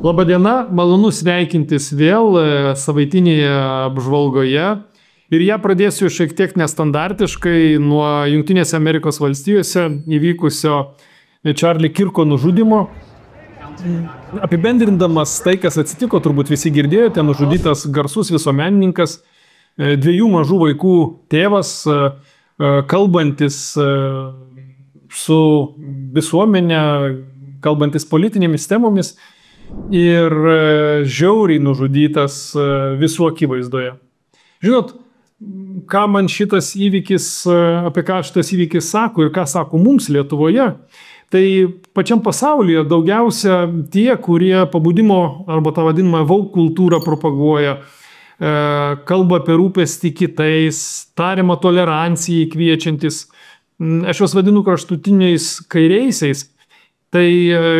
Labadiena, malonu sveikintis vėl savaitinėje apžvalgoje. Ir ją pradėsiu šiek tiek nestandartiškai nuo Jungtinėse Amerikos valstijose įvykusio Charlie Kirko nužudymo. Apibendrindamas tai, kas atsitiko, turbūt visi girdėjote, nužudytas garsus visuomenininkas, 2 mažų vaikų tėvas, kalbantis su visuomenė, kalbantis politinėmis temomis ir žiauriai nužudytas visų akivaizdoje. Žinot, ką man šitas įvykis, apie ką šitas įvykis sako ir ką sako mums Lietuvoje, tai pačiam pasaulyje daugiausia tie, kurie pabudimo arba tą vadinamą woke kultūrą propaguoja, kalba apie rūpestį kitais, tariamą toleranciją kviečiantis, aš juos vadinu kraštutiniais kairiaisiais, tai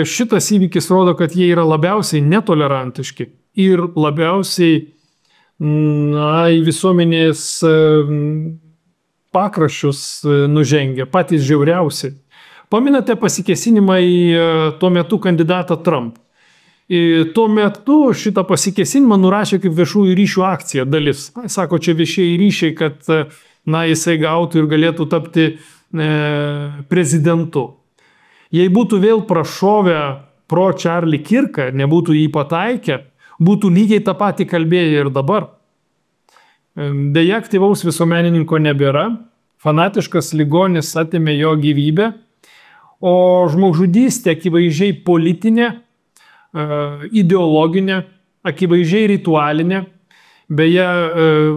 šitas įvykis rodo, kad jie yra labiausiai netolerantiški ir labiausiai į visuomenės pakraščius nužengia, patys žiauriausi. Paminate pasikėsinimą į tuo metu kandidatą Trump. Tuo metu šitą pasikėsinimą nurašė kaip viešųjų ryšių akcija dalis. Sako, čia viešieji ryšiai, kad jisai gautų ir galėtų tapti prezidentu. Jei būtų vėl prašovę pro Charlie Kirką, nebūtų jį pataikę, būtų lygiai tą patį kalbėję ir dabar. Deja, aktyvaus visuomenininko nebėra, fanatiškas ligonis atėmė jo gyvybę, o žmogžudystė akivaizdžiai politinė, ideologinė, akivaizdžiai ritualinė. Beje,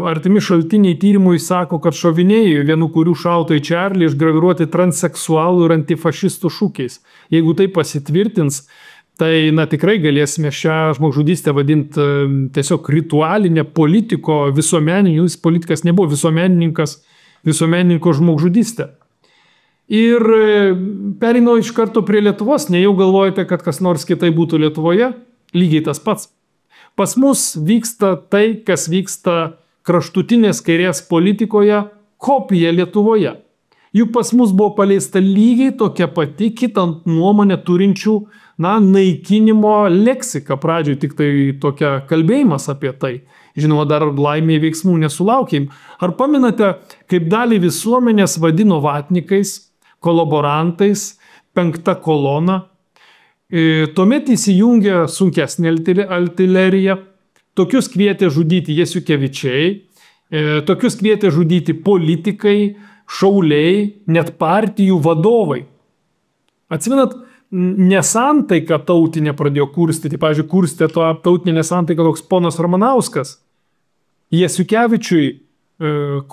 artimi šaltiniai tyrimui sako, kad šoviniai, vienų kurių šauto į Charlie, išgraviruoti transseksualų ir antifašistų šūkiais. Jeigu tai pasitvirtins, tai tikrai galėsime šią žmogžudystę vadinti tiesiog ritualinę politiko visuomeninių, jis politikas nebuvo visuomenininko žmogžudystė. Ir perinu iš karto prie Lietuvos, nejau galvojate, kad kas nors kitai būtų Lietuvoje, lygiai tas pats. Pas mus vyksta tai, kas vyksta kraštutinės kairės politikoje, kopija Lietuvoje. Juk pas mus buvo paleista lygiai tokia pati kitą nuomonę turinčių, naikinimo leksika. Pradžioj tik tai tokia kalbėjimas apie tai. Žinoma, dar laimėje veiksmų nesulaukėm. Ar pamenate, kaip dalį visuomenės vadino vatnikais, kolaborantais, 5 kolona? Tuomet įsijungė sunkesnė artilerija, tokius kvietė žudyti Jasiukevičiai, tokius kvietė žudyti politikai, šauliai, net partijų vadovai. Atsimenat, nesantaiką tautinę pradėjo kurstyti, pavyzdžiui, kurstė to tautinę nesantaiką toks ponas Ramanauskas. Jasiukevičiui,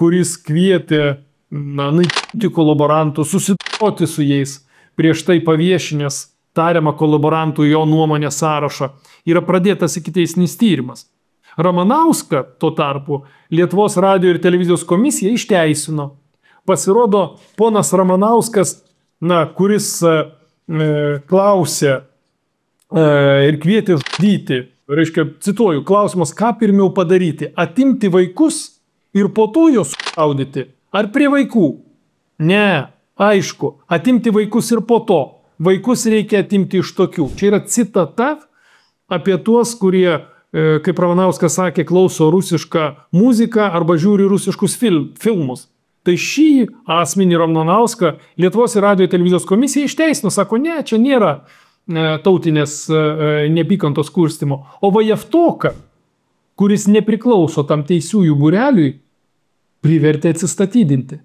kuris kvietė naikinti kolaborantų, susidoroti su jais, prieš tai paviešinęs tariamą kolaborantų jo nuomonę sąrašą, yra pradėtas ikiteisminis tyrimas. Ramanauską, tuo tarpu, Lietuvos radijo ir televizijos komisija išteisino. Pasirodo, ponas Ramanauskas, kuris klausė ir kvietė žudyti, reiškia, cituoju, klausimas, ką pirmiau padaryti, atimti vaikus ir po to juos sušaudyti, ar prie vaikų? Ne, aišku, atimti vaikus ir po to. Vaikus reikia atimti iš tokių. Čia yra citata apie tuos, kurie, kaip Ramanauskas sakė, klauso rusišką muziką arba žiūri rusiškus filmus. Tai šį asmenį Ramanauską Lietuvos radijo ir televizijos komisija išteisino, sako, ne, čia nėra tautinės neapykantos kurstymo. O Vajevtoką, kuris nepriklauso tam teisiųjų būreliui, privertė atsistatydinti.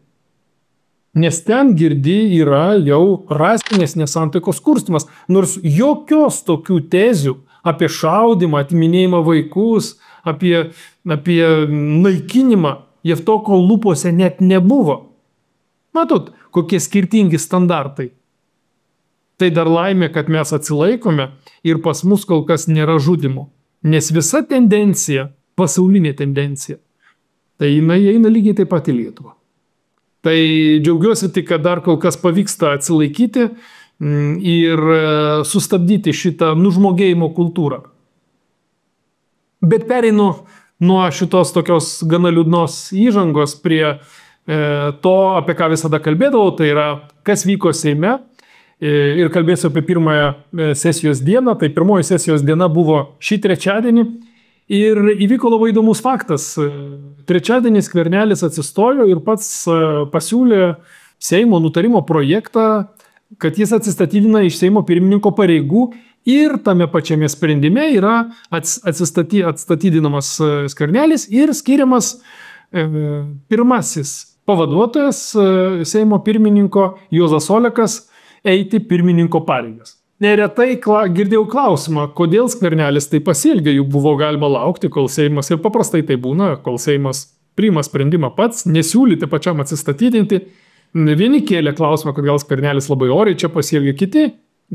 Nes ten girdi yra jau rasinės nesantaikos kurstymas, nors jokios tokių tezių apie šaudimą, atiminėjimą vaikus, apie naikinimą Jevtoko lūpose net nebuvo. Matot, kokie skirtingi standartai. Tai dar laimė, kad mes atsilaikome ir pas mus kol kas nėra žudimo. Nes visa tendencija, pasaulinė tendencija, tai jinai eina lygiai taip pat į Lietuvą. Tai džiaugiuosi tik, kad dar kol kas pavyksta atsilaikyti ir sustabdyti šitą nužmogėjimo kultūrą. Bet pereinu nuo šitos tokios gana liūdnos įžangos prie to, apie ką visada kalbėdavau, tai yra, kas vyko Seime ir kalbėsiu apie pirmąją sesijos dieną. Tai pirmoji sesijos diena buvo šį trečiadienį ir įvyko labai įdomus faktas. Trečiadienį Skvernelis atsistojo ir pats pasiūlė Seimo nutarimo projektą, kad jis atsistatydina iš Seimo pirmininko pareigų ir tame pačiame sprendime yra atstatydinamas Skvernelis ir skiriamas pirmasis pavaduotojas Seimo pirmininko Juozas Olekas eiti pirmininko pareigas. Neretai girdėjau klausimą, kodėl Skvernelis tai pasielgė, juk buvo galima laukti, kol Seimas, ir paprastai tai būna, kol Seimas priima sprendimą pats, nesiūlyti pačiam atsistatydinti. Vieni kėlė klausimą, kad gal Skvernelis labai oriai čia pasielgė, kiti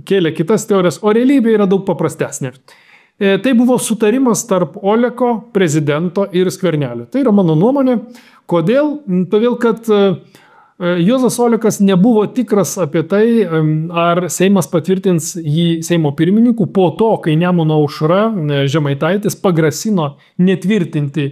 kėlė kitas teorijas, o realybė yra daug paprastesnė. Tai buvo sutarimas tarp Oleko, prezidento ir Skvernelio. Tai yra mano nuomonė. Kodėl? Todėl, kad Juozas Olekas nebuvo tikras apie tai, ar Seimas patvirtins jį Seimo pirmininku po to, kai Nemuno aušra Žemaitaitis pagrasino netvirtinti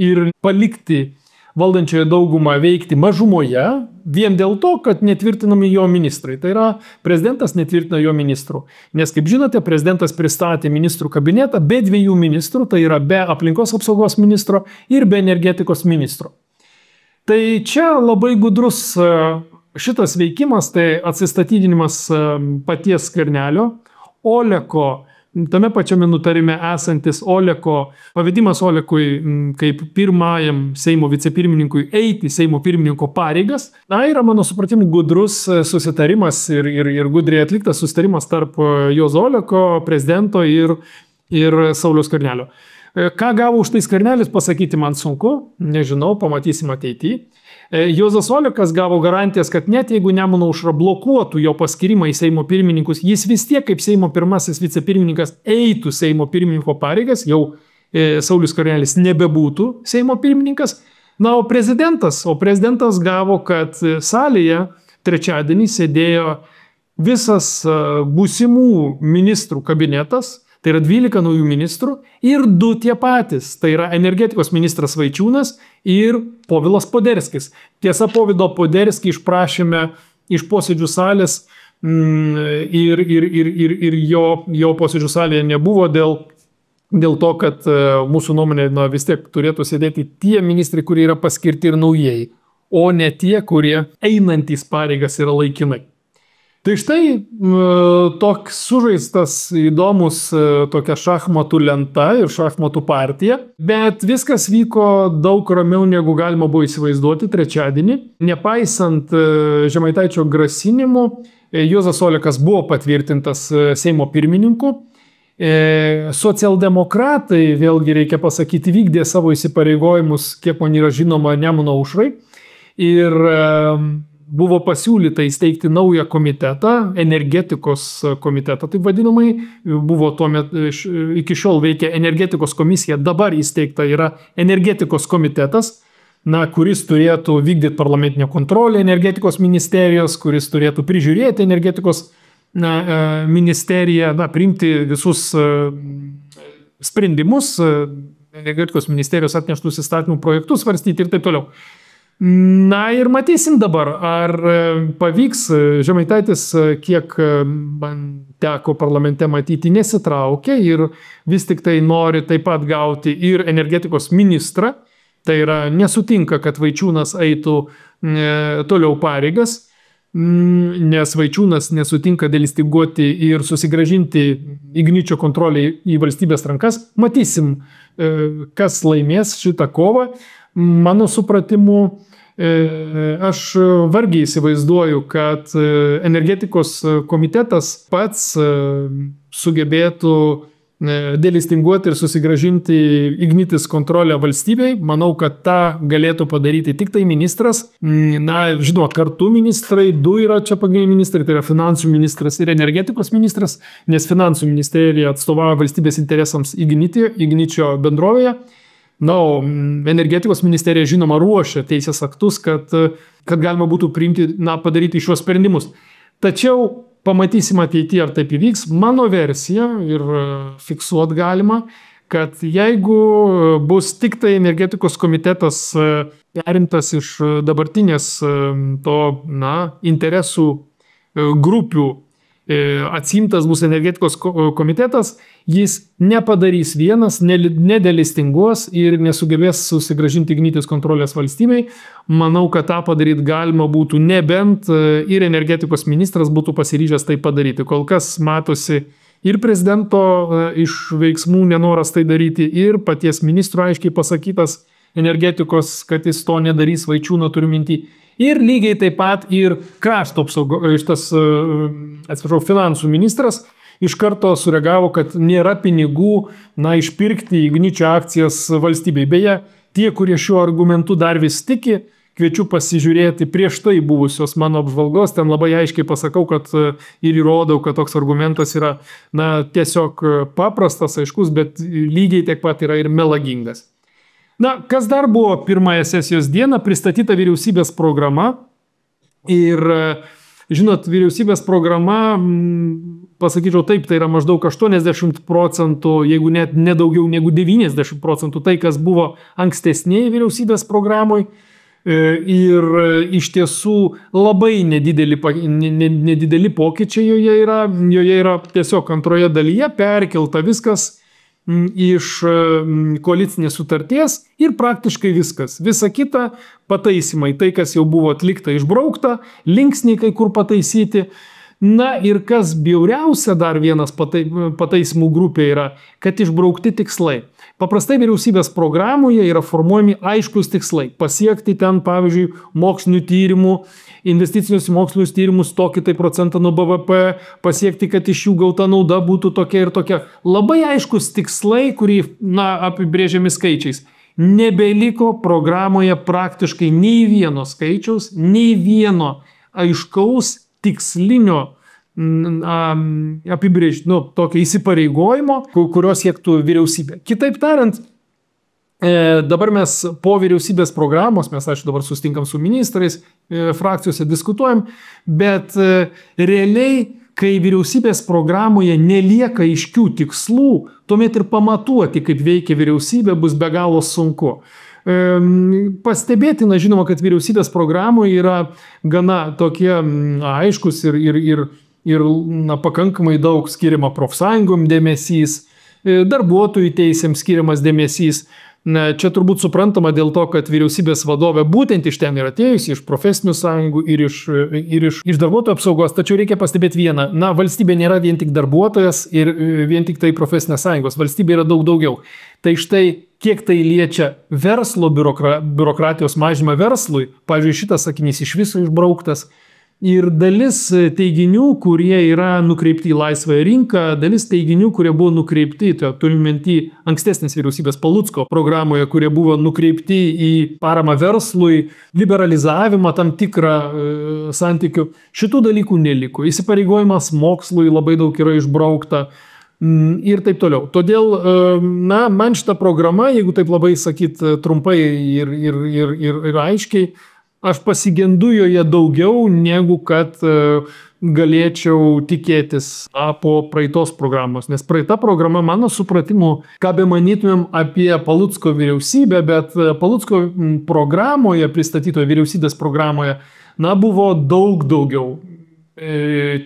ir palikti valdančioje daugumą veikti mažumoje, vien dėl to, kad netvirtinami jo ministrai. Tai yra, prezidentas netvirtina jo ministrų. Nes, kaip žinote, prezidentas pristatė ministrų kabinetą be dviejų ministrų, tai yra be aplinkos apsaugos ministro ir be energetikos ministro. Tai čia labai gudrus šitas veikimas, tai atsistatydinimas paties Skvernelio, Oleko, tame pačiame nutarime esantis Oleko, pavedimas Olekui kaip pirmajam Seimo vicepirmininkui eiti Seimo pirmininko pareigas, yra mano supratimu gudrus susitarimas ir gudriai atliktas susitarimas tarp Juozo Oleko, prezidento ir Sauliaus Skvernelio. Ką gavo už tai Skvernelis, pasakyti man sunku, nežinau, pamatysim ateityje. Juozas Olekas gavo garantijas, kad net jeigu Nemuno aušra blokuotų jo paskirimą į Seimo pirmininkus, jis vis tiek kaip Seimo pirmasis vicepirmininkas eitų Seimo pirmininko pareigas, jau Saulius Skvernelis nebebūtų Seimo pirmininkas. Na, o prezidentas gavo, kad salėje trečiadienį sėdėjo visas būsimų ministrų kabinetas, tai yra 12 naujų ministrų ir 2 tie patys, tai yra energetikos ministras Vaičiūnas ir Povilas Poderskis. Tiesa, Povido Poderskį išprašėme iš posėdžių salės ir jo posėdžių salėje nebuvo dėl to, kad mūsų nuomonė vis tiek turėtų sėdėti tie ministrai, kurie yra paskirti ir naujieji, o ne tie, kurie einantys pareigas yra laikinai. Tai štai toks sužaistas įdomus tokia šachmatų lenta ir šachmatų partija, bet viskas vyko daug ramiau, negu galima buvo įsivaizduoti trečiadienį. Nepaisant Žemaitaičio grasinimų, Juozas Olekas buvo patvirtintas Seimo pirmininku. Socialdemokratai, vėlgi reikia pasakyti, vykdė savo įsipareigojimus, kiek man yra žinoma, Nemuno aušrai. Ir buvo pasiūlyta įsteigti naują komitetą, energetikos komitetą, taip vadinamai, buvo tuomet, iki šiol veikia energetikos komisija, dabar įsteigta yra energetikos komitetas, kuris turėtų vykdyti parlamentinę kontrolę energetikos ministerijos, kuris turėtų prižiūrėti energetikos ministeriją, priimti visus sprendimus, energetikos ministerijos atneštus įstatymų projektus svarstyti ir taip toliau. Na ir matysim dabar, ar pavyks. Žemaitaitis, kiek man teko parlamente matyti, nesitraukia ir vis tik tai nori taip pat gauti ir energetikos ministrą. Tai yra nesutinka, kad Vaičiūnas eitų toliau pareigas, nes Vaičiūnas nesutinka delistinguoti ir susigrąžinti Igničio kontrolę į valstybės rankas. Matysim, kas laimės šitą kovą. Mano supratimu, aš vargiai įsivaizduoju, kad energetikos komitetas pats sugebėtų delistinguoti ir susigrąžinti Ignitis kontrolę valstybei. Manau, kad tą galėtų padaryti tik tai ministras. Žinoma, kartu ministrai, 2 yra čia pagrindiniai ministrai, tai yra finansų ministras ir energetikos ministras, nes finansų ministerija atstovauja valstybės interesams Igničio bendrovėje. Na, o energetikos ministerija, žinoma, ruošia teisės aktus, kad galima būtų padaryti šios sprendimus. Tačiau pamatysim ateityje, ar taip įvyks. Mano versija ir fiksuot galima, kad jeigu bus tik tai energetikos komitetas perimtas iš dabartinės interesų grupių atsimtas bus energetikos komitetas, jis nepadarys vienas, nedelistinguos ir nesugebės susigrąžinti Ignitis kontrolės valstybei. Manau, kad tą padaryti galima būtų, nebent ir energetikos ministras būtų pasiryžęs tai padaryti. Kol kas matosi ir prezidento iš veiksmų nenoras tai daryti, ir paties ministro aiškiai pasakytas energetikos, kad jis to nedarys, Vaičiūno turiu minty. Ir lygiai taip pat ir krašto finansų ministras iš karto sureagavo, kad nėra pinigų išpirkti Igničio akcijas valstybei. Beje, tie, kurie šiuo argumentu dar vis tiki, kviečiu pasižiūrėti prieš tai buvusios mano apžvalgos. Ten labai aiškiai pasakau, kad ir įrodau, kad toks argumentas yra tiesiog paprastas, aiškus, bet lygiai tiek pat yra ir melagingas. Kas dar buvo pirmąją sesijos dieną? Pristatyta vyriausybės programa. Ir, žinot, vyriausybės programa, pasakyčiau taip, tai yra maždaug 80%, jeigu net nedaugiau negu 90%, tai kas buvo ankstesnėje vyriausybės programoje. Ir iš tiesų labai nedideli pokyčiai joje yra tiesiog antroje dalyje perkelta viskas iš koalicinės sutarties ir praktiškai viskas. Visa kita pataisimai, tai kas jau buvo atlikta, išbraukta, linksniai kai kur pataisyti. Ir kas bjauriausia, dar vienas pataisimų grupė yra, kad išbraukti tikslai. Paprastai vyriausybės programoje yra formuojami aiškus tikslai. Pasiekti ten, pavyzdžiui, mokslinių tyrimų, investicinius mokslinius tyrimus tokį tai procentą nuo BVP, pasiekti, kad iš jų gauta nauda būtų tokia ir tokia. Labai aiškus tikslai, kurie apibrėžiami skaičiais. Nebeliko programoje praktiškai nei vieno skaičiaus, nei vieno aiškaus tikslinio apibrėžti, tokio įsipareigojimo, kurio siektų vyriausybė. Kitaip tariant, dabar mes po vyriausybės programos, mes dabar susitinkam su ministrais, frakcijose diskutuojam, bet realiai, kai vyriausybės programoje nelieka aiškių tikslų, tuomet ir pamatuoti, kaip veikia vyriausybė, bus be galo sunku. Pastebėtina, žinoma, kad vyriausybės programoje yra gana tokie aiškus ir pakankamai daug skiriama profsąjungom dėmesys, darbuotojų teisėms skiriamas dėmesys. Čia turbūt suprantama dėl to, kad vyriausybės vadovė būtent iš ten yra atėjusi, iš profesinių sąjungų ir iš darbuotojų apsaugos. Tačiau reikia pastebėti vieną. Valstybė nėra vien tik darbuotojas ir vien tik tai profesinės sąjungos. Valstybė yra daug daugiau. Tai štai, kiek tai liečia verslo biurokratijos mažymą verslui, pavyzdžiui, šitas sakinys iš viso išbrauktas. Ir dalis teiginių, kurie yra nukreipti į laisvąją rinką, dalis teiginių, kurie buvo nukreipti, turimenti ankstesnės vyriausybės Palucko programoje, kurie buvo nukreipti į paramą verslui, liberalizavimą tam tikrą santykių, šitų dalykų neliko. Įsipareigojimas mokslui labai daug yra išbraukta ir taip toliau. Todėl, man šita programa, jeigu taip labai sakyt trumpai ir aiškiai, aš pasigendu joje daugiau, negu kad galėčiau tikėtis po praeitos programos. Nes praeita programa, mano supratimu, ką be manytumėm apie Palucko vyriausybę, bet Palucko programoje, pristatytoje vyriausybės programoje, buvo daug daugiau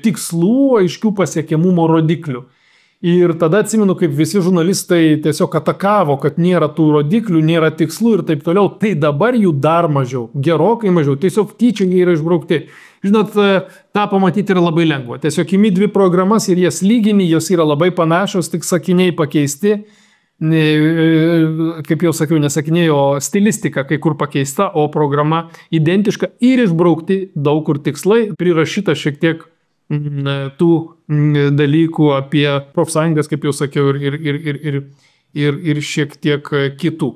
tikslų, aiškių pasiekiamumo rodiklių. Ir tada atsimenu, kaip visi žurnalistai tiesiog atakavo, kad nėra tų rodiklių, nėra tikslų ir taip toliau. Tai dabar jų dar mažiau, gerokai mažiau. Tiesiog tyčia jie yra išbraukti. Žinot, tą pamatyti yra labai lengva. Tiesiog imi dvi programas ir jas lygini, jos yra labai panašios, tik sakiniai pakeisti. Kaip jau sakiau, nesakiniai, o stilistika kai kur pakeista, o programa identiška ir išbraukti daug kur tikslai. Prirašyta šiek tiek tų dalykų apie profsąjungas, kaip jau sakiau, ir šiek tiek kitų.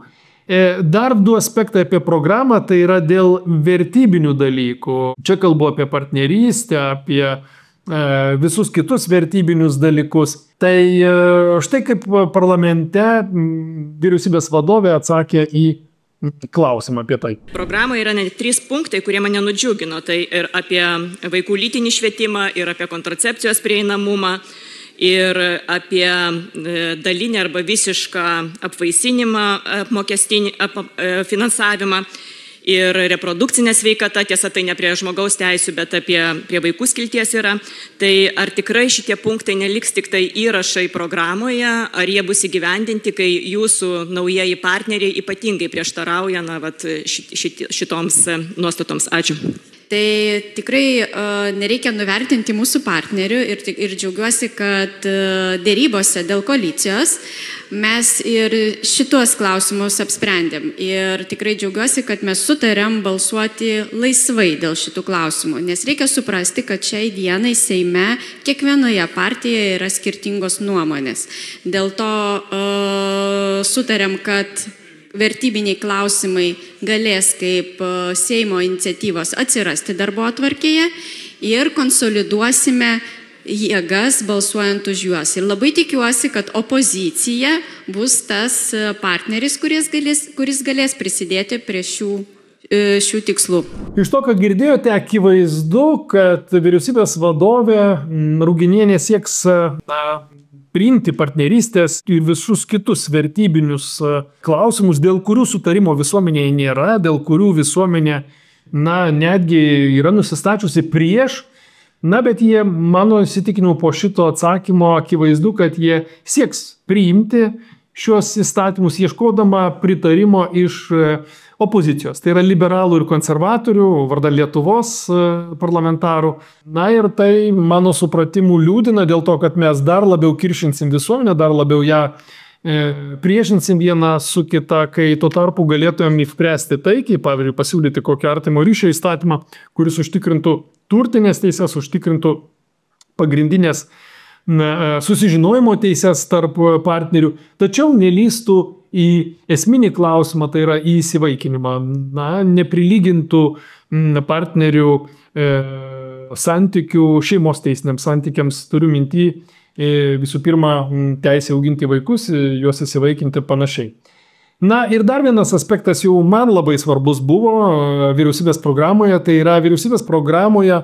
Dar du aspektai apie programą, tai yra dėl vertybinių dalykų. Čia kalbu apie partnerystę, apie visus kitus vertybinius dalykus. Tai štai kaip parlamente vyriausybės vadovė atsakė į klausimą apie tai. Programoje yra net 3 punktai, kurie mane nudžiugino. Tai ir apie vaikų lytinį švietimą, ir apie kontracepcijos prieinamumą, ir apie dalinį arba visišką apvaisinimą, finansavimą. ir reprodukcinė sveikata, tiesa, tai ne prie žmogaus teisų, bet prie vaikų skilties yra. Tai ar tikrai šitie punktai neliks tik tai įrašai programoje, ar jie bus įgyvendinti, kai jūsų naujieji partneriai ypatingai prieštarauja šitoms nuostatoms? Ačiū. Tai tikrai nereikia nuvertinti mūsų partnerių ir džiaugiuosi, kad dėrybose dėl koalicijos mes ir šitos klausimus apsprendėm. Ir tikrai džiaugiuosi, kad mes sutarėm balsuoti laisvai dėl šitų klausimų. Nes reikia suprasti, kad šiai dienai Seime kiekvienoje partijoje yra skirtingos nuomonės. Dėl to sutarėm, kad vertybiniai klausimai galės kaip Seimo iniciatyvos atsirasti darboatvarkėje ir konsoliduosime jėgas balsuojant už juos. Ir labai tikiuosi, kad opozicija bus tas partneris, kuris galės prisidėti prie šių tikslų. Iš to, ką girdėjote, akivaizdu, kad vyriausybės vadovė Ruginienė sieks priimti partnerystės ir visus kitus vertybinius klausimus, dėl kurių sutarimo visuomenėje nėra, dėl kurių visuomenė netgi yra nusistačiusi prieš. Bet jie, mano įsitikinimu, po šito atsakymo akivaizdu, kad jie sieks priimti šios įstatymus, ieškodama pritarimo iš opozicijos. Tai yra liberalų ir konservatorių, vardan Lietuvos parlamentarų. Ir tai, mano supratimu, liūdina dėl to, kad mes dar labiau kiršinsim visuomenę, dar labiau ją priešinsim vieną su kita, kai tuo tarpu galėtumėm įspręsti taikiai, pavyzdžiui, pasiūlyti kokį artimo ryšio įstatymą, kuris užtikrintų turtinės teisės, užtikrintų pagrindinės susižinojimo teisės tarp partnerių, tačiau nelįstų į esminį klausimą, tai yra į įsivaikinimą, neprilygintų partnerių santykių šeimos teisiniams santykiams, turiu minty visų pirma teisę auginti vaikus, juos įsivaikinti panašiai. Ir dar vienas aspektas jau man labai svarbus buvo vyriausybės programoje, tai yra vyriausybės programoje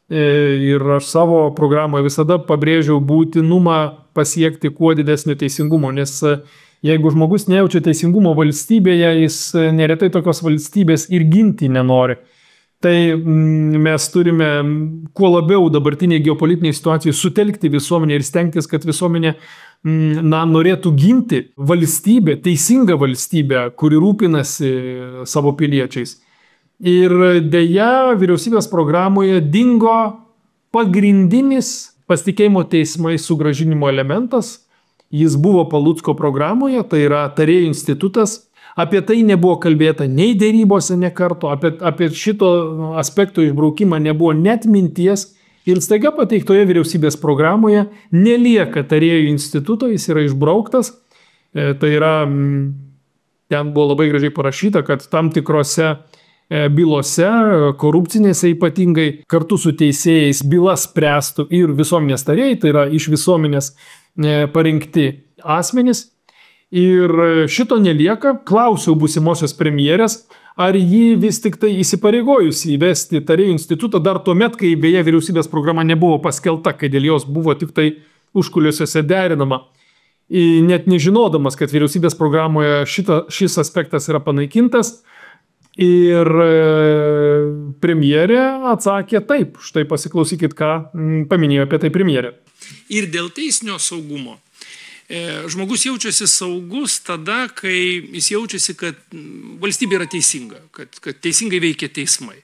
ir aš savo programoje visada pabrėžiau būtinumą pasiekti kuo didesnio teisingumo, nes jeigu žmogus nejaučia teisingumo valstybėje, jis neretai tokios valstybės ir ginti nenori. Tai mes turime kuo labiau dabartiniai geopolitiniai situacijai sutelkti visuomenę ir stengtis, kad visuomenė norėtų ginti valstybę, teisingą valstybę, kuri rūpinasi savo piliečiais. Ir deja, vyriausybės programoje dingo pagrindinis pasitikėjimo teismais sugrąžinimo elementas. Jis buvo Palucko programoje, tai yra tarėjų institutas. Apie tai nebuvo kalbėta nei dėrybose ne karto, apie šito aspekto išbraukimą nebuvo net minties. Ir staiga pateiktoje vyriausybės programoje nelieka tarėjų instituto, jis yra išbrauktas. Tai yra, ten buvo labai gražiai parašyta, kad tam tikrose bylose, korupcinėse ypatingai, kartu su teisėjais bylas spręstų ir visuomenės tarėjai, tai yra iš visuomenės parinkti asmenys. Ir šito nelieka. Klausiau būsimosios premjerės, ar ji vis tik tai įsipareigojusi įvesti tarėjų institutą dar tuomet, kai beje vyriausybės programa nebuvo paskelta, kai dėl jos buvo tik tai užkulisiuose derinama. Net nežinodamas, kad vyriausybės programoje šis aspektas yra panaikintas. Ir premjerė atsakė taip. Štai pasiklausykit, ką paminėjo apie tai premjerė. Ir dėl teisinio saugumo. Žmogus jaučiasi saugus tada, kai jis jaučiasi, kad valstybė yra teisinga, kad teisingai veikia teismai.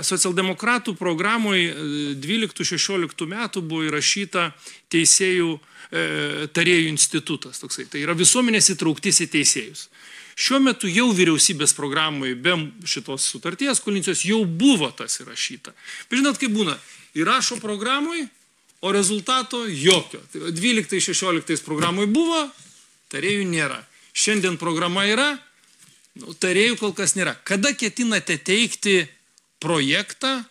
Socialdemokratų programoje 12-16 metų buvo įrašyta teisėjų tarėjų institutas. Toksai. Tai yra visuomenės įtrauktis į teisėjus. Šiuo metu jau vyriausybės programoje be šitos sutarties koalicijos jau buvo tas įrašyta. Bet žinot, kaip būna, įrašo programoje, o rezultato jokio. 12-16 programoje buvo, tarėjų nėra. Šiandien programa yra, tarėjų kol kas nėra. Kada ketinate teikti projektą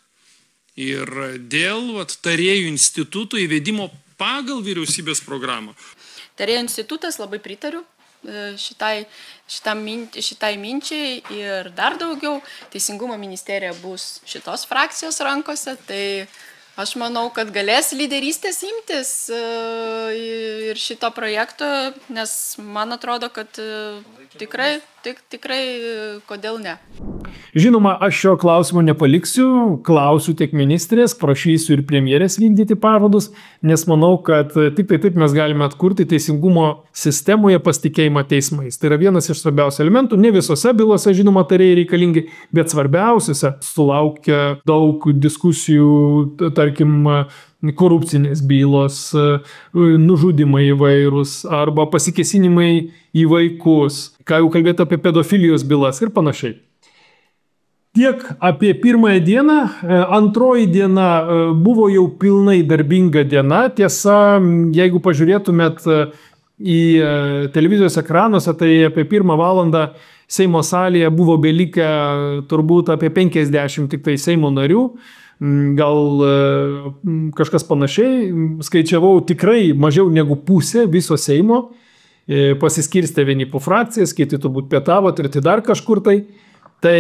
ir dėl tarėjų instituto įvedimo pagal vyriausybės programą? Tarėjų institutas, labai pritariu šitai minčiai ir dar daugiau. Teisingumo ministerija bus šitos frakcijos rankose, tai aš manau, kad galės lyderystės imtis ir šito projekto, nes man atrodo, kad tikrai tikrai kodėl ne. Žinoma, aš šio klausimo nepaliksiu, klausiu tiek ministrės, prašysiu ir premjerės vykdyti pažadus, nes manau, kad tik tai taip mes galime atkurti teisingumo sistemoje pasitikėjimą teismais. Tai yra vienas iš svarbiausių elementų, ne visose bylose, žinoma, tarėjai reikalingi, bet svarbiausiuose sulaukia daug diskusijų, tarkim, korupcinės bylos, nužudimai įvairūs arba pasikesinimai į vaikus, ką jau kalbėti apie pedofilijos bylas ir panašiai. Tiek apie pirmąją dieną, antroji diena buvo jau pilnai darbinga diena. Tiesa, jeigu pažiūrėtumėt į televizijos ekranuose, tai apie 1 valandą Seimo salėje buvo belikę turbūt apie 50 tik tai Seimo narių. Gal kažkas panašiai, skaičiavau tikrai mažiau negu pusė viso Seimo, pasiskirstė vieni po frakcijas, kiti turbūt pietavo, treti dar kažkur tai. Tai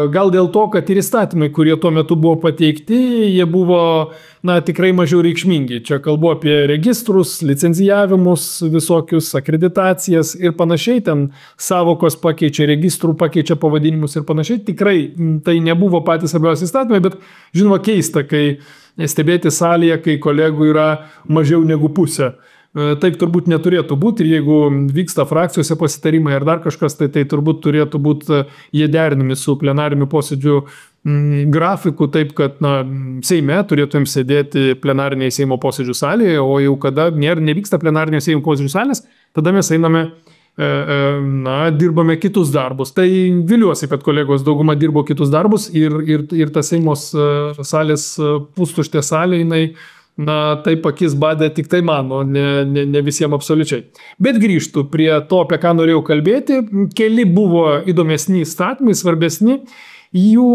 gal dėl to, kad ir įstatymai, kurie tuo metu buvo pateikti, jie buvo tikrai mažiau reikšmingi. Čia kalbu apie registrus, licenzijavimus, visokius akreditacijas ir panašiai, ten savokos pakeičia registrų, pakeičia pavadinimus ir panašiai. Tikrai tai nebuvo patys svarbiausi įstatymai, bet žinoma keista, kai stebėti salėje, kai kolegų yra mažiau negu pusė. Taip turbūt neturėtų būti ir jeigu vyksta frakcijose pasitarimai ar dar kažkas, tai turbūt turėtų būti jie derinami su plenarinių posėdžių grafiku, taip kad Seime turėtumėm sėdėti plenariniai Seimo posėdžių salėje, o jau kada nevyksta plenarinio Seimo posėdžių salės, tada mes einame, dirbame kitus darbus. Tai viliuosi, kad kolegos dauguma dirbo kitus darbus ir tas Seimos salės pustuštė salė, jinai taip akis badė tik tai mano, ne visiems absoliučiai. Bet grįžtu prie to, apie ką norėjau kalbėti. Keli buvo įdomesni įstatymai, svarbesni. Jų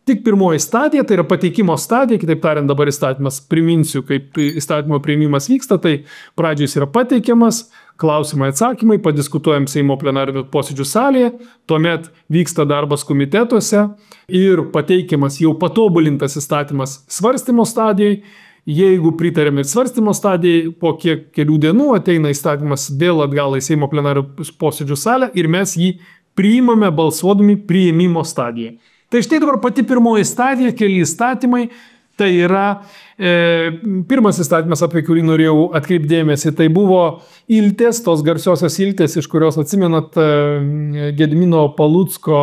tik pirmoji stadija, tai yra pateikimo stadija, kitaip tariant dabar įstatymas, priminsiu, kaip įstatymo priėmimas vyksta, tai pradžiai jis yra pateikiamas, klausimai atsakymai, padiskutuojam Seimo plenarinių posėdžių salėje, tuomet vyksta darbas komitetuose ir pateikiamas jau patobulintas įstatymas svarstymo stadijai. Jeigu pritarėm ir svarstymo stadijai, po kelių dienų ateina įstatymas vėl atgal į Seimo plenarinių posėdžių salę ir mes jį priimame balsuodami priėmimo stadiją. Tai štai dabar pati pirmoji stadija, keli įstatymai, tai yra pirmas įstatymas, apie kurį norėjau atkreipdėmėsi, tai buvo Iltės, tos garsiosios Iltės, iš kurios atsimenat Gintauto Palucko,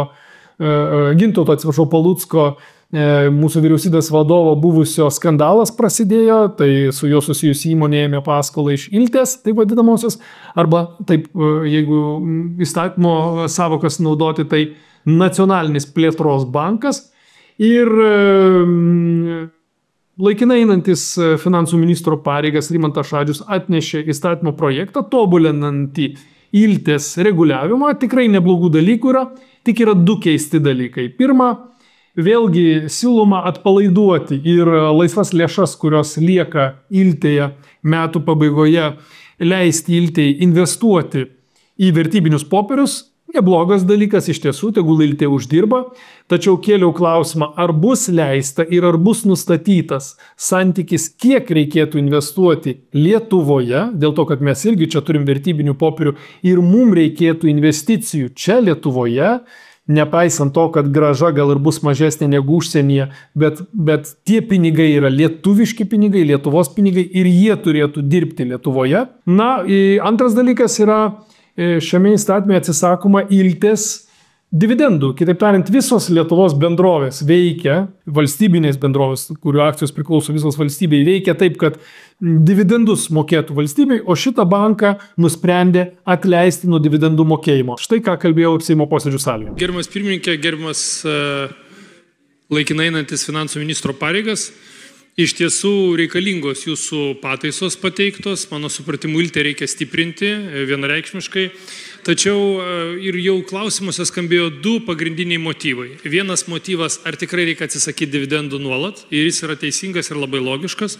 mūsų vyriausybės vadovo buvusio skandalas prasidėjo, tai su juo susijusi įmonė ėmė paskolą iš Iltės, taip vadinamosios, arba taip, jeigu įstatymo savokas naudoti, tai Nacionalinis plėtros bankas ir laikinai einantis finansų ministro pareigas Rimantas Šadžius atnešė įstatymo projektą, tobulinantį Iltės reguliavimą. Tikrai neblogų dalykų yra, tik yra du keisti dalykai. Pirma, vėlgi siūloma atpalaiduoti ir laisvas lėšas, kurios lieka Iltėje metų pabaigoje, leisti Iltėje investuoti į vertybinius popierius. Neblogas dalykas iš tiesų, tegul Iltė uždirba, tačiau kėliau klausimą, ar bus leista ir ar bus nustatytas santykis, kiek reikėtų investuoti Lietuvoje, dėl to, kad mes irgi čia turim vertybinių popierių ir mums reikėtų investicijų čia Lietuvoje, nepaisant to, kad grąža gal ir bus mažesnė negu užsienyje, bet tie pinigai yra lietuviški pinigai, Lietuvos pinigai ir jie turėtų dirbti Lietuvoje. Antras dalykas yra, šiame įstatyme atsisakoma Iltės dividendų. Kitaip tariant, visos Lietuvos bendrovės veikia, valstybinės bendrovės, kurių akcijos priklauso visos valstybei, veikia taip, kad dividendus mokėtų valstybei, o šitą banką nusprendė atleisti nuo dividendų mokėjimo. Štai ką kalbėjau Seimo posėdžių salėje. Gerbiamas pirmininkė, gerbiamas laikinai einantis finansų ministro pareigas, iš tiesų reikalingos jūsų pataisos pateiktos, mano supratimu Iltę reikia stiprinti vienareikšmiškai, tačiau ir jau klausimuose skambėjo du pagrindiniai motyvai. Vienas motyvas, ar tikrai reikia atsisakyti dividendų nuolat, ir jis yra teisingas ir labai logiškas.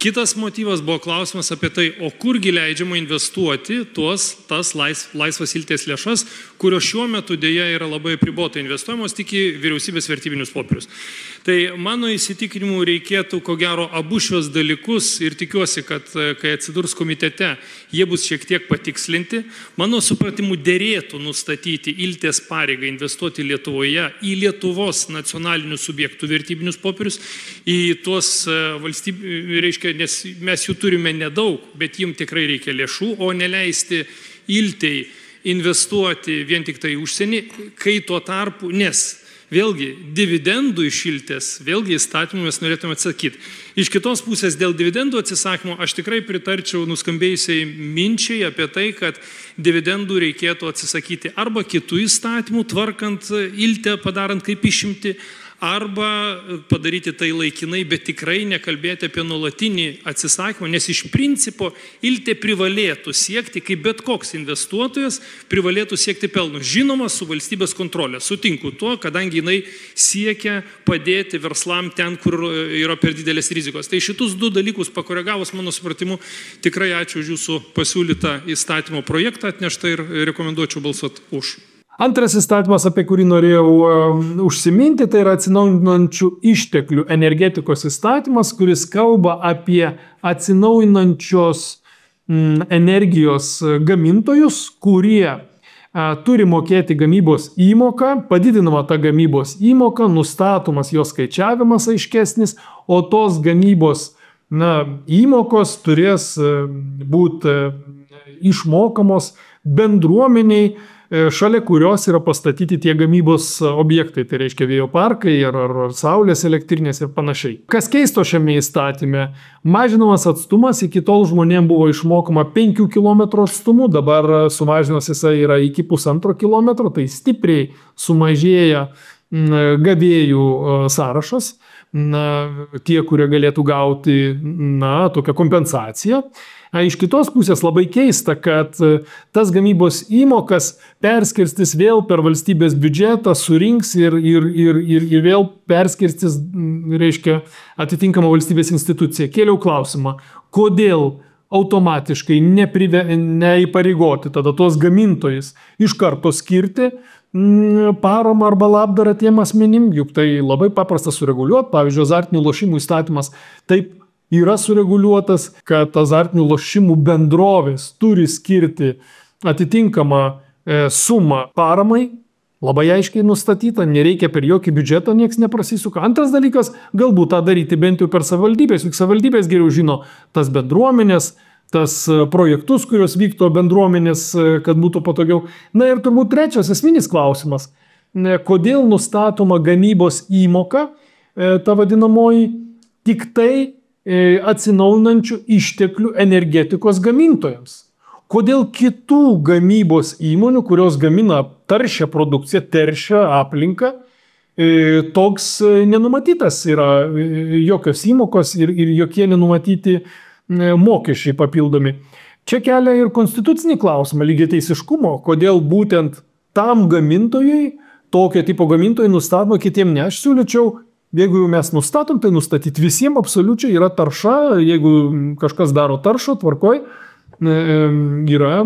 Kitas motyvas buvo klausimas apie tai, o kurgi leidžiama investuoti tas laisvas iltės lėšas, kurios šiuo metu dėja yra labai apribotai investuojamos tik į vyriausybės vertybinius popierius. Tai mano įsitikinimu reikėtų ko gero abu šios dalykus ir tikiuosi, kad kai atsidurs komitete, jie bus šiek tiek patikslinti. Mano supratimu dėrėtų nustatyti iltės pareigą investuoti Lietuvoje į Lietuvos nacionalinių subjektų vertybinius popierius, į tuos reiškia, nes mes jų turime nedaug, bet jim tikrai reikia lėšų, o neleisti iltei investuoti vien tik tai užsienį, kai tuo tarpu, nes vėlgi dividendų iš iltės, vėlgi įstatymų mes norėtume atsakyti. Iš kitos pusės dėl dividendų atsisakymo aš tikrai pritarčiau nuskambėjusiai minčiai apie tai, kad dividendų reikėtų atsisakyti arba kitų įstatymų, tvarkant iltę, padarant kaip išimti, arba padaryti tai laikinai, bet tikrai nekalbėti apie nuolatinį atsisakymą, nes iš principo iltė privalėtų siekti, kaip bet koks investuotojas privalėtų siekti pelno. Žinoma, su valstybės kontrolė. Sutinku tuo, kadangi jinai siekia padėti verslam ten, kur yra per didelės rizikos. Tai šitus du dalykus pakoregavus, mano supratimu, tikrai ačiū už jūsų pasiūlytą įstatymo projektą atneštą ir rekomenduočiau balsuoti už. Antras įstatymas, apie kurį norėjau užsiminti, tai yra atsinaujinančių išteklių energetikos įstatymas, kuris kalba apie atsinaujinančios energijos gamintojus, kurie turi mokėti gamybos įmoką, padidinama ta gamybos įmoka, nustatomas jos skaičiavimas aiškesnis, o tos gamybos įmokos turės būti išmokamos bendruomeniai, šalia kurios yra pastatyti tie gamybos objektai, tai reiškia vėjo parkai ar saulės elektrinės ir panašiai. Kas keisto šiame įstatyme? Mažinamas atstumas, iki tol žmonėms buvo išmokama 5 km atstumu, dabar sumažinus jisai yra iki 1,5 km, tai stipriai sumažėja gavėjų sąrašas, tie, kurie galėtų gauti tokią kompensaciją. Iš kitos pusės labai keista, kad tas gamybos įmokas perskirstis vėl per valstybės biudžetą, surinks ir vėl perskirstis, reiškia, atitinkama valstybės institucija. Kėliau klausimą, kodėl automatiškai neįpareigoti tada tos gamintojus iš karto skirti paramą arba labdarą tiem asmenim, juk tai labai paprasta sureguliuoti. Pavyzdžiui, azartinių lošimų įstatymas taip yra sureguliuotas, kad azartinių lošimų bendrovės turi skirti atitinkamą sumą paramai, labai aiškiai nustatyta, nereikia per jokį biudžetą, nieks neprasisuka. Antras dalykas, galbūt tą daryti bent jau per savivaldybės, juk savivaldybės geriau žino tas bendruomenės, tas projektus, kurios vykto bendruomenės, kad būtų patogiau. Ir turbūt trečias esminis klausimas, kodėl nustatoma gamybos įmoka, ta vadinamoji, tik tai atsinaujinančių išteklių energetikos gamintojams. Kodėl kitų gamybos įmonių, kurios gamina taršią produkciją, teršią aplinką, toks nenumatytas yra jokios įmokos ir jokie nenumatyti mokesčiai papildomi. Čia kelia ir konstitucinį klausimą, lygiateisiškumo, kodėl būtent tam gamintojui, tokio tipo gamintojai nustatoma, kitiem ne. Aš siūlyčiau, jeigu mes nustatom, tai nustatyti visiems absoliučiai yra tarša, jeigu kažkas daro taršą, tvarkoj, yra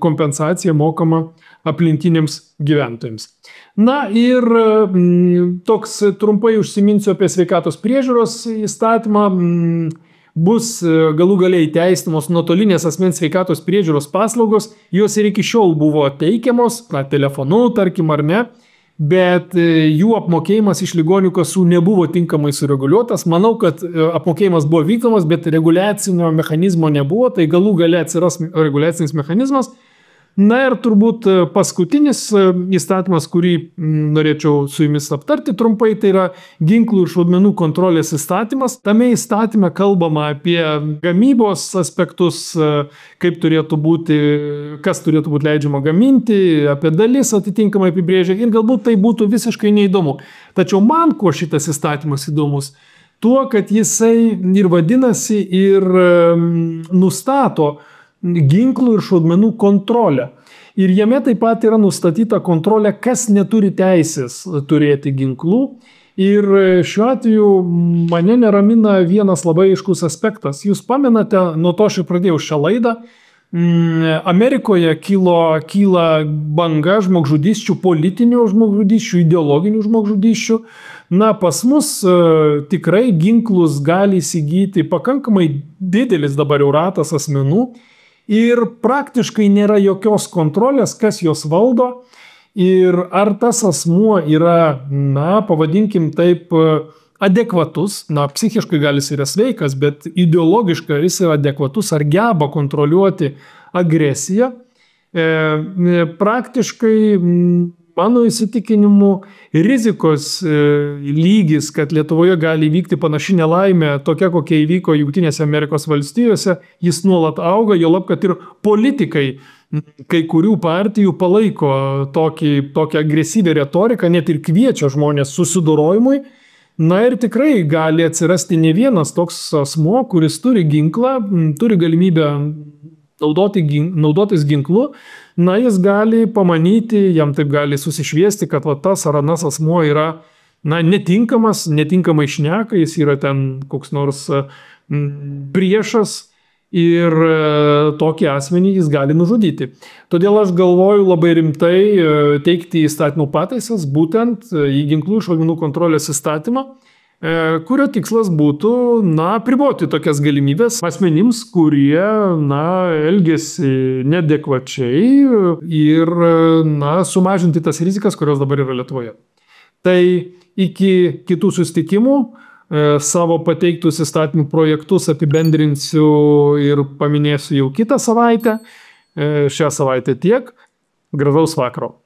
kompensacija mokama aplinkiniams gyventojams. Ir toks trumpai užsiminsiu apie sveikatos priežiūros įstatymą, bus galų galiai įteisinamos nuotolinės asmens sveikatos priežiūros paslaugos, jos ir iki šiol buvo teikiamos, telefonu, tarkim ar ne, bet jų apmokėjimas iš ligonių kasų nebuvo tinkamai sureguliuotas. Manau, kad apmokėjimas buvo vykdomas, bet reguliacinio mechanizmo nebuvo, tai galų gale atsiras reguliacinis mechanizmas. Ir turbūt paskutinis įstatymas, kurį norėčiau su jumis aptarti trumpai, tai yra ginklų ir šaudmenų kontrolės įstatymas. Tame įstatyme kalbama apie gamybos aspektus, kaip turėtų būti, kas turėtų būti leidžiama gaminti, apie dalis atitinkamai apibrėžia ir galbūt tai būtų visiškai neįdomu. Tačiau man kuo šitas įstatymas įdomus, tuo, kad jisai ir vadinasi ir nustato ginklų ir šaudmenų kontrolę. Ir jame taip pat yra nustatyta kontrolė, kas neturi teisės turėti ginklų Ir šiuo atveju mane neramina vienas labai aiškus aspektas. Jūs pamenate, nuo to aš ir pradėjau šią laidą, Amerikoje kyla banga žmogžudysčių, politinių žmogžudysčių, ideologinių žmogžudysčių. Na, pas mus tikrai ginklus gali įsigyti pakankamai didelis dabar jau ratas asmenų ir praktiškai nėra jokios kontrolės, kas jos valdo ir ar tas asmuo yra, na, pavadinkim taip, adekvatus, na, psichiškai gal jis yra sveikas, bet ideologiškai jis yra adekvatus, ar geba kontroliuoti agresiją. Praktiškai, mano įsitikinimu, rizikos lygis, kad Lietuvoje gali įvykti panaši nelaimė, tokia kokia įvyko Jungtinėse Amerikos valstijose, jis nuolat auga, juolab, kad ir politikai kai kurių partijų palaiko tokią agresyvią retoriką, net ir kviečia žmonės susidorojimui. Na ir tikrai gali atsirasti ne vienas toks asmuo, kuris turi ginklą, turi galimybę naudotis ginklu, na jis gali pamanyti, jam taip gali susišviesti, kad tas ar anas asmuo yra, na, netinkamai šneka, jis yra ten koks nors priešas ir tokį asmenį jis gali nužudyti. Todėl aš galvoju labai rimtai teikti įstatymų pataisas, būtent į ginklų ir šaudmenų kontrolės įstatymą, kurio tikslas būtų, na, apriboti tokias galimybės asmenims, kurie, na, elgiasi neadekvačiai ir, na, sumažinti tas rizikas, kurios dabar yra Lietuvoje. Tai iki kitų susitikimų savo pateiktus įstatymų projektus apibendrinsiu ir paminėsiu jau kitą savaitę. Šią savaitę tiek. Gražaus vakaro.